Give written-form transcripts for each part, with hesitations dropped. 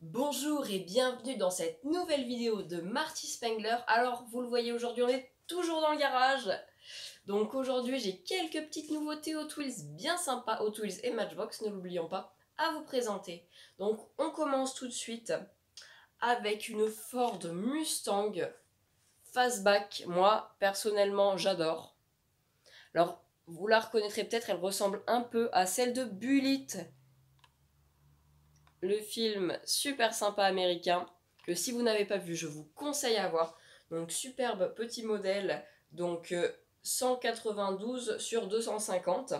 Bonjour et bienvenue dans cette nouvelle vidéo de Marty Spengler. Alors, vous le voyez aujourd'hui, on est toujours dans le garage. Donc aujourd'hui, j'ai quelques petites nouveautés Hot Wheels bien sympas, Hot Wheels et Matchbox, ne l'oublions pas, à vous présenter. Donc on commence tout de suite avec une Ford Mustang Fastback. Moi, personnellement, j'adore. Alors, vous la reconnaîtrez peut-être, elle ressemble un peu à celle de Bullitt, le film super sympa américain que si vous n'avez pas vu, je vous conseille à voir. Donc superbe petit modèle, donc 192 sur 250.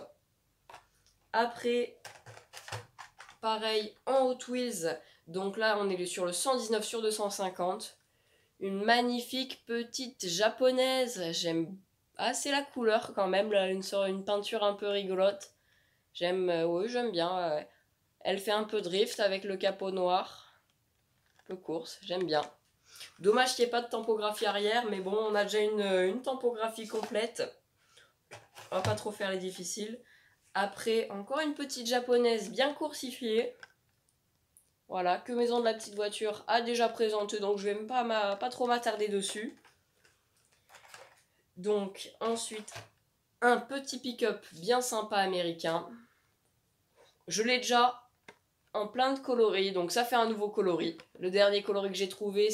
Après, pareil en Hot Wheels, donc là on est sur le 119 sur 250. Une magnifique petite japonaise, j'aime assez la couleur quand même, là, une peinture un peu rigolote. Oui, j'aime bien. Elle fait un peu drift avec le capot noir. Un peu course, j'aime bien. Dommage qu'il n'y ait pas de tampographie arrière, mais bon, on a déjà une tampographie complète. On va pas trop faire les difficiles. Après, encore une petite japonaise bien coursifiée. Voilà, que Maison de la Petite Voiture a déjà présenté, donc je vais pas trop m'attarder dessus. Donc, ensuite, un petit pick-up bien sympa américain. Je l'ai déjà en plein de coloris, donc ça fait un nouveau coloris. Le dernier coloris que j'ai trouvé,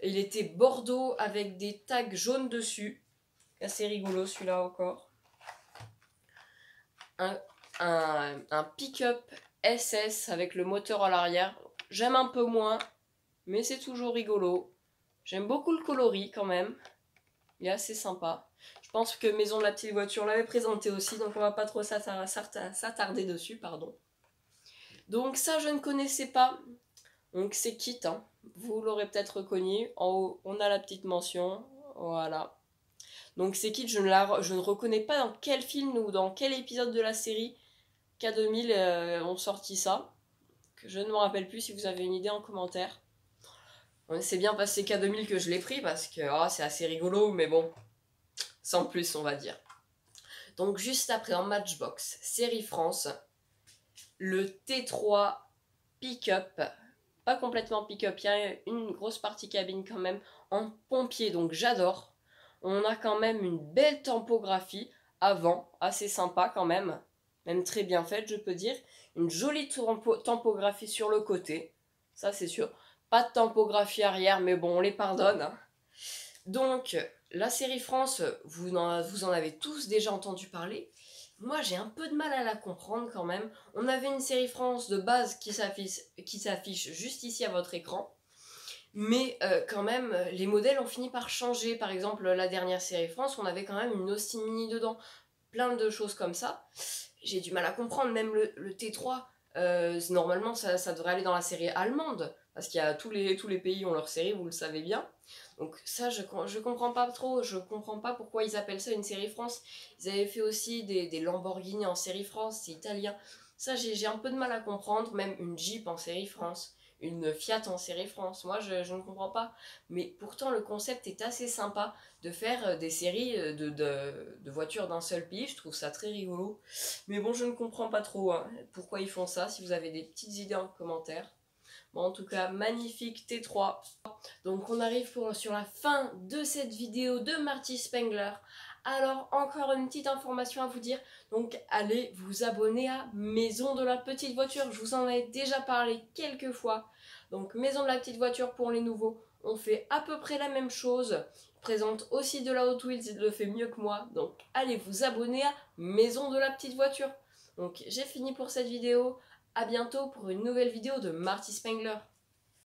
il était bordeaux avec des tags jaunes dessus. Assez rigolo celui-là encore. Un pick-up SS avec le moteur à l'arrière. J'aime un peu moins, mais c'est toujours rigolo. J'aime beaucoup le coloris quand même. Il est assez sympa. Je pense que Maison de la Petite Voiture l'avait présenté aussi, donc on va pas trop s'attarder dessus, pardon. Donc ça, je ne connaissais pas. Donc c'est Kit, hein. Vous l'aurez peut-être reconnu. En haut, on a la petite mention. Voilà. Donc c'est Kit, je ne reconnais pas dans quel film ou dans quel épisode de la série K2000 ont sorti ça. Que je ne me rappelle plus, si vous avez une idée en commentaire. C'est bien passé K2000 que je l'ai pris parce que c'est assez rigolo, mais bon, sans plus on va dire. Donc juste après en Matchbox, série France, le T3 pick-up, pas complètement pick-up, il y a une grosse partie cabine quand même, en pompier, donc j'adore. On a quand même une belle tampographie avant, assez sympa quand même très bien faite je peux dire. Une jolie tampographie sur le côté, ça c'est sûr. Pas de tampographie arrière, mais bon, on les pardonne, hein. Donc, la série France, vous en avez tous déjà entendu parler. Moi, j'ai un peu de mal à la comprendre quand même. On avait une série France de base qui s'affiche juste ici à votre écran. Mais quand même, les modèles ont fini par changer. Par exemple, la dernière série France, on avait quand même une Austin Mini dedans. Plein de choses comme ça. J'ai du mal à comprendre. Même le T3, normalement, ça devrait aller dans la série allemande. Parce qu'il y a tous les pays ont leur série, vous le savez bien. Donc ça, je comprends pas trop. Je comprends pas pourquoi ils appellent ça une série France. Ils avaient fait aussi des Lamborghini en série France, c'est italien. Ça, j'ai un peu de mal à comprendre. Même une Jeep en série France, une Fiat en série France. Moi, je ne comprends pas. Mais pourtant, le concept est assez sympa de faire des séries de voitures d'un seul pays. Je trouve ça très rigolo. Mais bon, je ne comprends pas trop pourquoi ils font ça. Si vous avez des petites idées en commentaire. Bon, en tout cas, magnifique T3. Donc on arrive sur la fin de cette vidéo de Marty Spengler. Alors encore une petite information à vous dire, donc allez vous abonner à Maison de la Petite Voiture, je vous en ai déjà parlé quelques fois. Donc Maison de la Petite Voiture pour les nouveaux, on fait à peu près la même chose. Il présente aussi de la Hot Wheels, il le fait mieux que moi, donc allez vous abonner à Maison de la Petite Voiture. Donc j'ai fini pour cette vidéo, à bientôt pour une nouvelle vidéo de Marty Spengler.